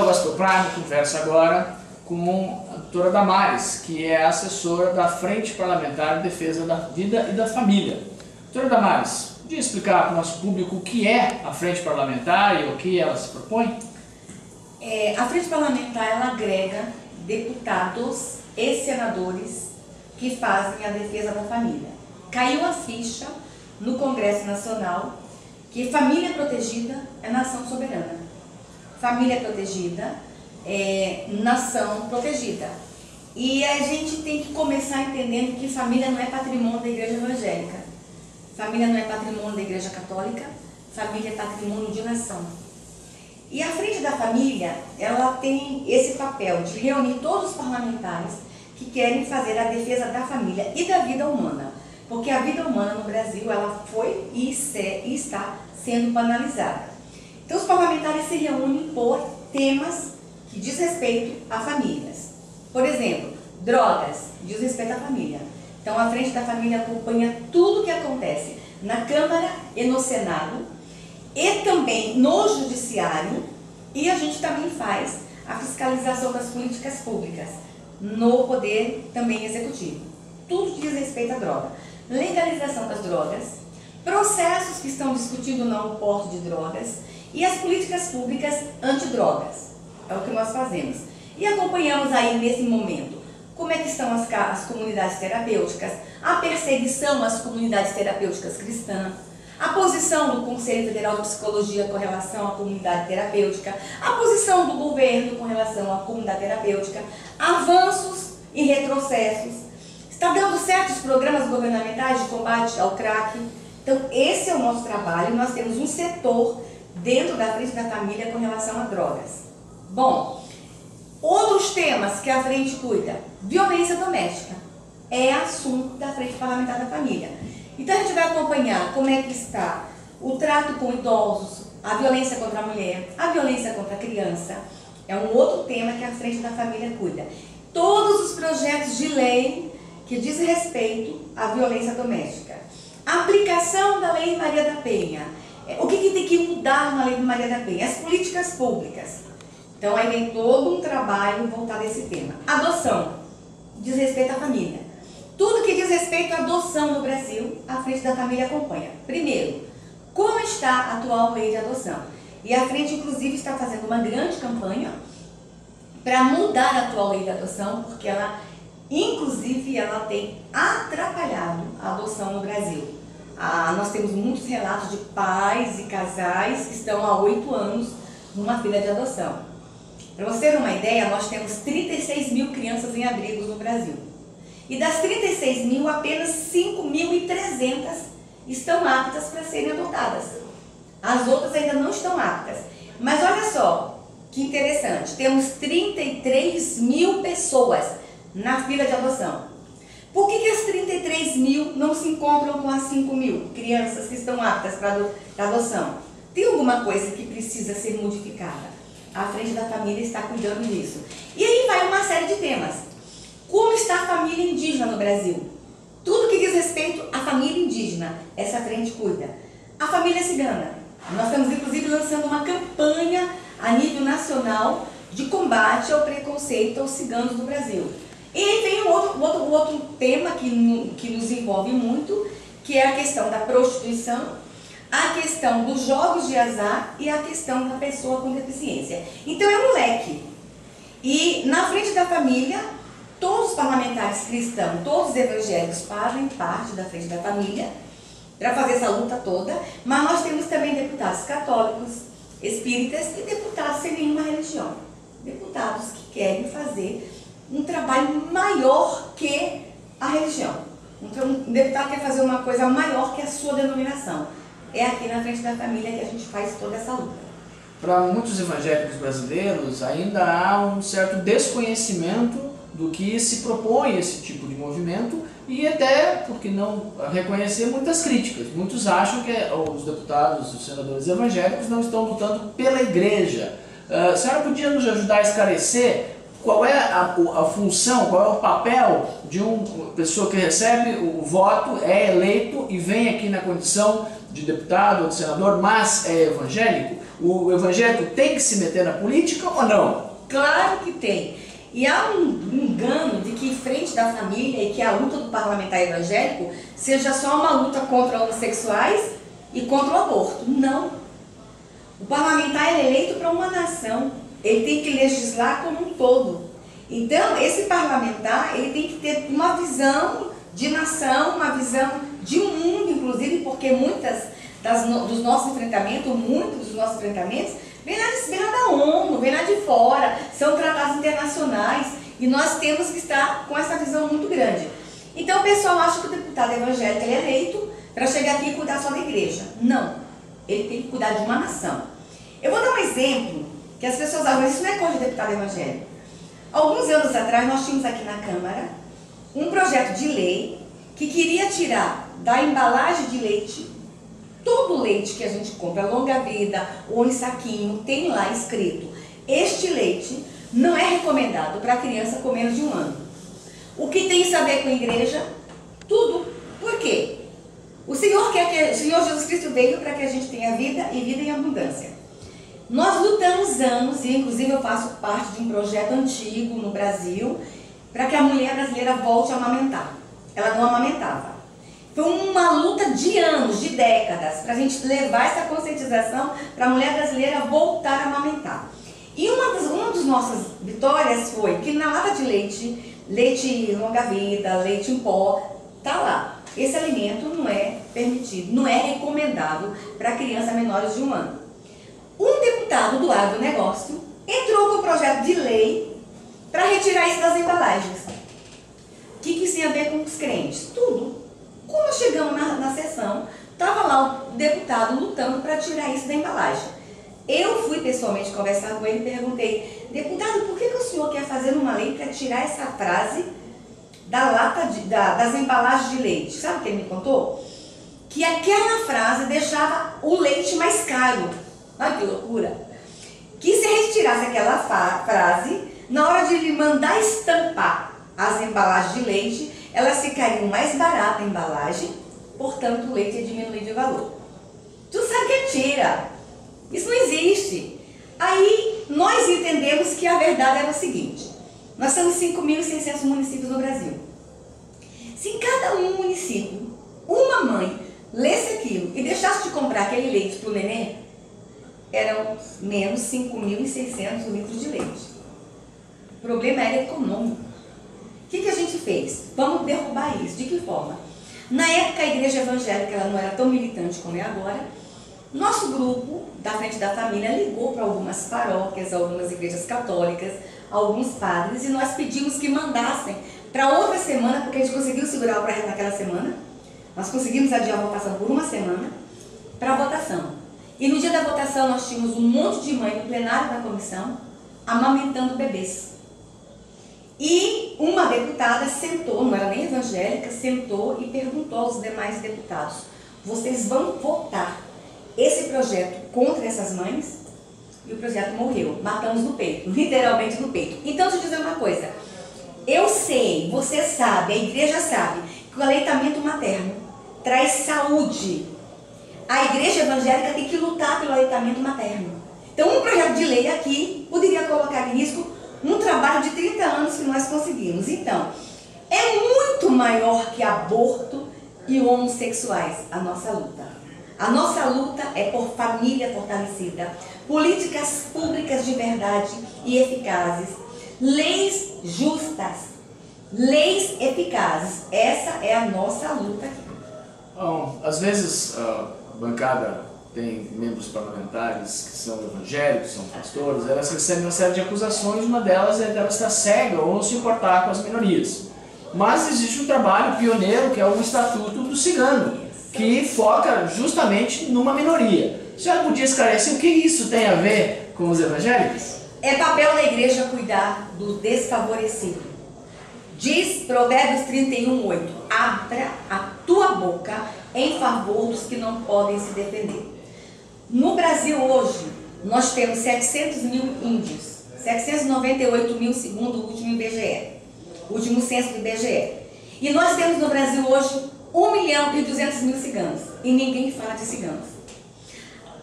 Rafael Gastoprano conversa agora com a doutora Damares, que é assessora da Frente Parlamentar de Defesa da Vida e da Família. Doutora Damares, podia explicar para o nosso público o que é a Frente Parlamentar e o que ela se propõe? A Frente Parlamentar ela agrega deputados e senadores que fazem a defesa da família. Caiu a ficha no Congresso Nacional que família protegida é nação soberana. Família protegida é nação protegida. E a gente tem que começar entendendo que família não é patrimônio da Igreja Evangélica. Família não é patrimônio da Igreja Católica. Família é patrimônio de nação. E a Frente da Família, ela tem esse papel de reunir todos os parlamentares que querem fazer a defesa da família e da vida humana. Porque a vida humana no Brasil, ela foi e está sendo banalizada. Então os parlamentares se reúnem por temas que diz respeito a famílias. Por exemplo, drogas, diz respeito à família. Então a Frente da Família acompanha tudo o que acontece na Câmara e no Senado e também no Judiciário, e a gente também faz a fiscalização das políticas públicas no Poder também Executivo. Tudo diz respeito à droga. Legalização das drogas, processos que estão discutindo não o porte de drogas e as políticas públicas antidrogas. É o que nós fazemos. E acompanhamos aí nesse momento como é que estão as comunidades terapêuticas, a perseguição às comunidades terapêuticas cristãs, a posição do Conselho Federal de Psicologia com relação à comunidade terapêutica, a posição do governo com relação à comunidade terapêutica, avanços e retrocessos. Está dando certo os programas governamentais de combate ao crack? Então, esse é o nosso trabalho. Nós temos um setor dentro da Frente da Família com relação a drogas. Bom, outros temas que a Frente cuida. Violência doméstica é assunto da Frente Parlamentar da Família. Então, a gente vai acompanhar como é que está o trato com idosos, a violência contra a mulher, a violência contra a criança. É um outro tema que a Frente da Família cuida. Todos os projetos de lei que diz respeito à violência doméstica. A aplicação da Lei Maria da Penha. O que tem que mudar na Lei Maria da Penha? As políticas públicas. Então, aí vem todo um trabalho voltado a esse tema. Adoção. Diz respeito à família. Tudo que diz respeito à adoção no Brasil, a Frente da Família acompanha. Primeiro, como está a atual lei de adoção? E a Frente, inclusive, está fazendo uma grande campanha para mudar a atual lei de adoção, porque ela, inclusive, ela tem atrapalhado a adoção no Brasil. Nós temos muitos relatos de pais e casais que estão há 8 anos numa fila de adoção. Para você ter uma ideia, nós temos 36 mil crianças em abrigos no Brasil. E das 36 mil, apenas 5.300 estão aptas para serem adotadas. As outras ainda não estão aptas. Mas olha só, que interessante, temos 33 mil pessoas na fila de adoção. Por que as 33 mil não se encontram com as 5 mil crianças que estão aptas para adoção? Tem alguma coisa que precisa ser modificada? A Frente da Família está cuidando disso. E aí vai uma série de temas. Como está a família indígena no Brasil? Tudo que diz respeito à família indígena, essa frente cuida. A família cigana. Nós estamos, inclusive, lançando uma campanha a nível nacional de combate ao preconceito aos ciganos no Brasil. E aí vem um outro tema que nos envolve muito, que é a questão da prostituição, a questão dos jogos de azar e a questão da pessoa com deficiência. Então é um leque. E na Frente da Família, todos os parlamentares cristãos, todos os evangélicos fazem parte da Frente da Família para fazer essa luta toda, mas nós temos também deputados católicos, espíritas e deputados sem nenhuma religião. Deputados que querem fazer um trabalho maior que a religião. Um deputado quer fazer uma coisa maior que a sua denominação. É aqui na Frente da Família que a gente faz toda essa luta. Para muitos evangélicos brasileiros, ainda há um certo desconhecimento do que se propõe esse tipo de movimento e até, por que não reconhecer, muitas críticas. Muitos acham que os deputados, os senadores evangélicos não estão lutando pela igreja. A senhora podia nos ajudar a esclarecer qual é a função, qual é o papel de uma pessoa que recebe o voto, é eleito e vem aqui na condição de deputado ou de senador, mas é evangélico? O evangélico tem que se meter na política ou não? Claro que tem. E há um engano de que frente da família e que a luta do parlamentar evangélico seja só uma luta contra homossexuais e contra o aborto. Não. O parlamentar é eleito para uma nação. Ele tem que legislar como um todo. Então, esse parlamentar, ele tem que ter uma visão de nação, uma visão de um mundo, inclusive, porque muitos dos nossos enfrentamentos vem lá da ONU, vem lá de fora, são tratados internacionais, e nós temos que estar com essa visão muito grande. Então, o pessoal acha que o deputado evangélico ele é eleito para chegar aqui e cuidar só da igreja. Não, ele tem que cuidar de uma nação. Eu vou dar um exemplo, que as pessoas acham, isso não é coisa de deputado evangélico. Alguns anos atrás, nós tínhamos aqui na Câmara um projeto de lei que queria tirar da embalagem de leite, todo o leite que a gente compra, longa vida ou em saquinho, tem lá escrito: este leite não é recomendado para criança com menos de 1 ano. O que tem isso a ver com a igreja? Tudo. Por quê? O Senhor Jesus Cristo veio para que a gente tenha vida e vida em abundância. Nós lutamos anos, e inclusive eu faço parte de um projeto antigo no Brasil, para que a mulher brasileira volte a amamentar. Ela não amamentava. Foi uma luta de anos, de décadas, para a gente levar essa conscientização para a mulher brasileira voltar a amamentar. E uma das nossas vitórias foi que na lata de leite, leite longa-vida, leite em pó, tá lá. Esse alimento não é permitido, não é recomendável para crianças menores de 1 ano. Um deputado do agronegócio entrou com o projeto de lei para retirar isso das embalagens. O que isso tem a ver com os crentes? Tudo. Quando nós chegamos na sessão, estava lá o deputado lutando para tirar isso da embalagem. Eu fui pessoalmente conversar com ele e perguntei: deputado, por que o senhor quer fazer uma lei para tirar essa frase da lata das embalagens de leite? Sabe o que ele me contou? Que aquela frase deixava o leite mais caro. Olha que loucura! Que se retirasse aquela frase, na hora de ele mandar estampar as embalagens de leite, elas ficariam mais baratas a embalagem, portanto o leite ia diminuir de valor. Tu sabe que é mentira! Isso não existe. Aí nós entendemos que a verdade era o seguinte: nós temos 5.600 municípios no Brasil. Se em cada município, uma mãe lesse aquilo e deixasse de comprar aquele leite para o neném, eram menos 5.600 litros de leite. O problema era econômico. O que a gente fez? Vamos derrubar isso. De que forma? Na época a igreja evangélica ela não era tão militante como é agora. Nosso grupo, da Frente da Família, ligou para algumas paróquias, algumas igrejas católicas, alguns padres, e nós pedimos que mandassem para outra semana, porque a gente conseguiu segurar o projeto naquela semana. Nós conseguimos adiar a votação por uma semana para a votação. E no dia da votação nós tínhamos um monte de mãe no plenário da comissão amamentando bebês. E uma deputada sentou, não era nem evangélica, sentou e perguntou aos demais deputados: vocês vão votar esse projeto contra essas mães? E o projeto morreu, matamos no peito, literalmente no peito. Então, deixa eu dizer uma coisa: eu sei, você sabe, a igreja sabe, que o aleitamento materno traz saúde. A igreja evangélica tem que lutar pelo aleitamento materno. Então, um projeto de lei aqui poderia colocar em risco um trabalho de 30 anos que nós conseguimos. Então, é muito maior que aborto e homossexuais a nossa luta. A nossa luta é por família fortalecida, políticas públicas de verdade e eficazes, leis justas, leis eficazes. Essa é a nossa luta aqui. Bom, às vezes a bancada tem membros parlamentares que são evangélicos, são pastores, elas recebem uma série de acusações, uma delas é dela estar cega ou não se importar com as minorias. Mas existe um trabalho pioneiro que é o Estatuto do Cigano, que foca justamente numa minoria. A senhora podia esclarecer o que isso tem a ver com os evangélicos? É papel da igreja cuidar do desfavorecido. Diz Provérbios 31:8, abra a tua boca em favor dos que não podem se defender. No Brasil hoje, nós temos 700 mil índios, 798 mil segundo o último IBGE, o último censo do IBGE. E nós temos no Brasil hoje 1.200.000 ciganos, e ninguém fala de ciganos.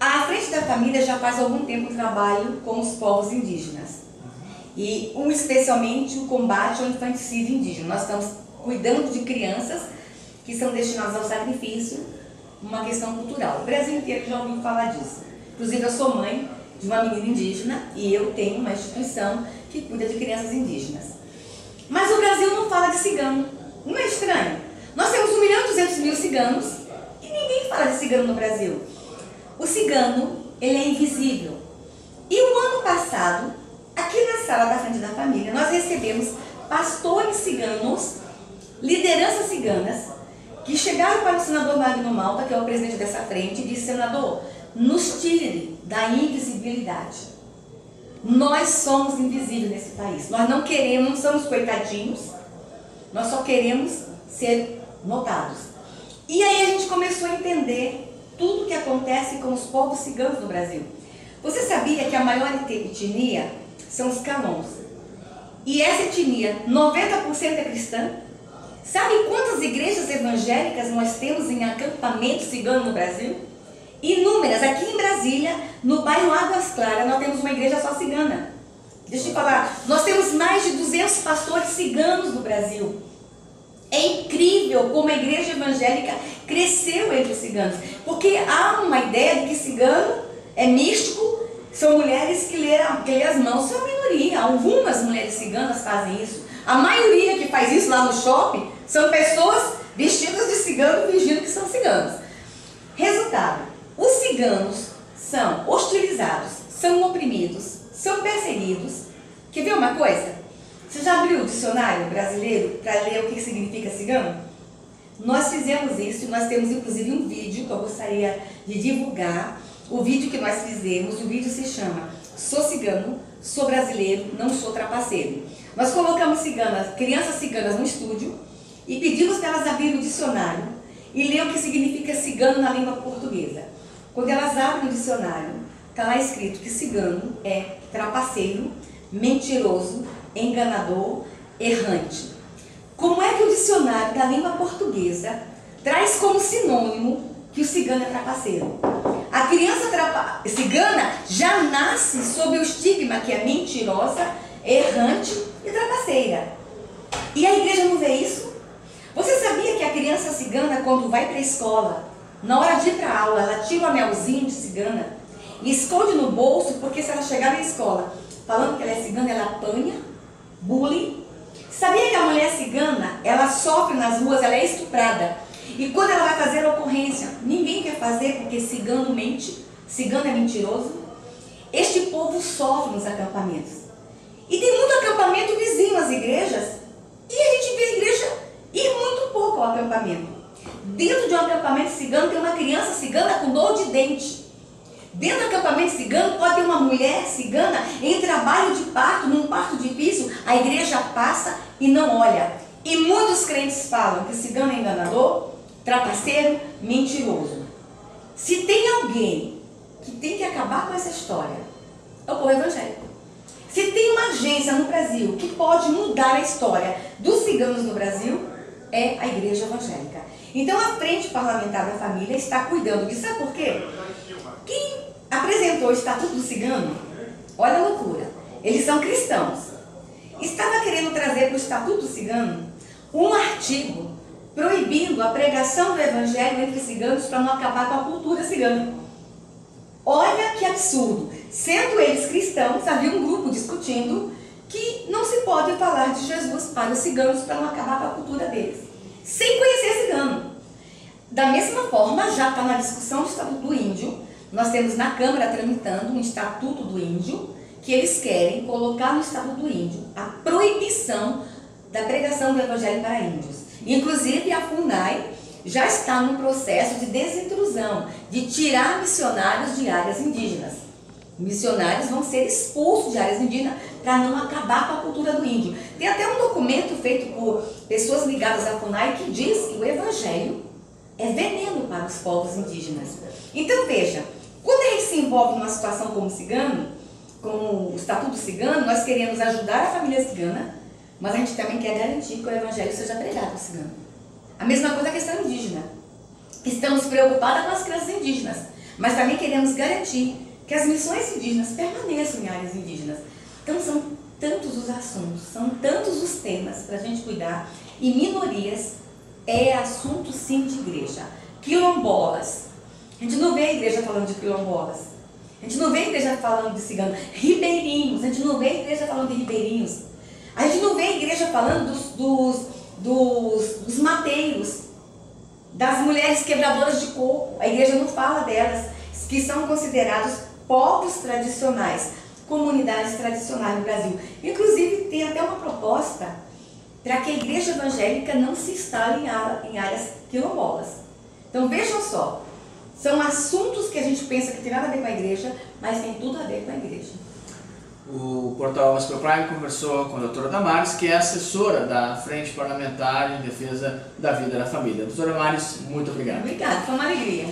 A Frente da Família já faz algum tempo um trabalho com os povos indígenas, e especialmente o combate ao infanticídio indígena. Nós estamos cuidando de crianças que são destinadas ao sacrifício, uma questão cultural. O Brasil inteiro já ouviu falar disso. Inclusive, eu sou mãe de uma menina indígena e eu tenho uma instituição que cuida de crianças indígenas. Mas o Brasil não fala de cigano. Não é estranho? Nós temos 1.200.000 ciganos e ninguém fala de cigano no Brasil. O cigano, ele é invisível. E o ano passado, aqui na sala da Frente da Família, nós recebemos pastores ciganos, lideranças ciganas, que chegaram para o senador Magno Malta, que é o presidente dessa frente, e disse: senador, nos tire da invisibilidade. Nós somos invisíveis nesse país. Nós não queremos, não somos coitadinhos, nós só queremos ser notados. E aí a gente começou a entender tudo o que acontece com os povos ciganos no Brasil. Você sabia que a maior etnia são os Camões? E essa etnia, 90% é cristã? Sabe quantas igrejas evangélicas nós temos em acampamento cigano no Brasil? Inúmeras. Aqui em Brasília, no bairro Águas Claras, nós temos uma igreja só cigana. Deixa eu te falar, nós temos mais de 200 pastores ciganos no Brasil. É incrível como a igreja evangélica cresceu entre os ciganos, porque há uma ideia de que cigano é místico, são mulheres que lê as mãos. São a minoria, algumas mulheres ciganas fazem isso. A maioria que faz isso lá no shopping são pessoas vestidas de cigano fingindo que são ciganos. Resultado, os ciganos são hostilizados, são oprimidos, são perseguidos. Quer ver uma coisa? Você já abriu o dicionário brasileiro para ler o que significa cigano? Nós fizemos isso e nós temos inclusive um vídeo que eu gostaria de divulgar. O vídeo que nós fizemos, o vídeo se chama Sou Cigano, Sou Brasileiro, Não Sou Trapaceiro. Nós colocamos crianças ciganas no estúdio e pedimos para elas abrirem o dicionário e ler o que significa cigano na língua portuguesa. Quando elas abrem o dicionário, está lá escrito que cigano é trapaceiro, mentiroso, enganador, errante. Como é que o dicionário da língua portuguesa traz como sinônimo que o cigano é trapaceiro? A criança cigana já nasce sob o estigma que é mentirosa, errante e trapaceira. E a igreja não vê isso? Você sabia que a criança cigana, quando vai para a escola, na hora de ir para a aula, ela tira o anelzinho de cigana e esconde no bolso, porque se ela chegar na escola falando que ela é cigana, ela apanha, bullying. Sabia que a mulher cigana, ela sofre nas ruas, ela é estuprada. E quando ela vai fazer a ocorrência, ninguém quer fazer porque cigano mente, cigano é mentiroso. Este povo sofre nos acampamentos. E tem muito acampamento vizinho às igrejas, e a gente vê a igreja ir muito pouco ao acampamento. Dentro de um acampamento cigano tem uma criança cigana com dor de dente. Dentro do acampamento cigano pode ter uma mulher cigana em trabalho de parto, num parto difícil, a igreja passa e não olha. E muitos crentes falam que cigano é enganador, trapaceiro, mentiroso. Se tem alguém que tem que acabar com essa história, é o povo evangélico. Se tem uma agência no Brasil que pode mudar a história dos ciganos no Brasil, é a igreja evangélica. Então a Frente Parlamentar da Família está cuidando disso. Sabe por quê? Quem apresentou o Estatuto do Cigano, olha a loucura, eles são cristãos. Estava querendo trazer para o Estatuto do Cigano um artigo proibindo a pregação do evangelho entre ciganos para não acabar com a cultura cigana. Olha que absurdo. Sendo eles cristãos, havia um grupo discutindo que não se pode falar de Jesus para os ciganos para não acabar com a cultura deles, sem conhecer cigano. Da mesma forma, já está na discussão do Estatuto do Índio. Nós temos na Câmara tramitando um Estatuto do Índio, que eles querem colocar no Estatuto do Índio a proibição da pregação do evangelho para índios. Inclusive, a FUNAI já está num processo de desintrusão, de tirar missionários de áreas indígenas. Missionários vão ser expulsos de áreas indígenas para não acabar com a cultura do índio. Tem até um documento feito por pessoas ligadas à FUNAI que diz que o evangelho é veneno para os povos indígenas. Então veja, quando a gente se envolve numa situação como cigano, como o Estatuto Cigano, nós queremos ajudar a família cigana, mas a gente também quer garantir que o Evangelho seja pregado ao cigano. A mesma coisa a questão indígena. Estamos preocupadas com as crianças indígenas, mas também queremos garantir que as missões indígenas permaneçam em áreas indígenas. Então são tantos os assuntos, são tantos os temas para a gente cuidar, e minorias é assunto sim de igreja. Quilombolas, a gente não vê a igreja falando de quilombolas, a gente não vê a igreja falando de ciganos. Ribeirinhos, a gente não vê a igreja falando de ribeirinhos, a gente não vê a igreja falando dos mateiros, das mulheres quebradoras de coco. A igreja não fala delas, que são considerados povos tradicionais, comunidades tradicionais no Brasil. Inclusive, tem até uma proposta para que a igreja evangélica não se instale em áreas quilombolas. Então, vejam só, são assuntos que a gente pensa que tem nada a ver com a igreja, mas tem tudo a ver com a igreja. O Portal Gospel Prime conversou com a doutora Damares, que é assessora da Frente Parlamentar em Defesa da Vida da Família. Doutora Damares, muito obrigado. Obrigada, foi uma alegria.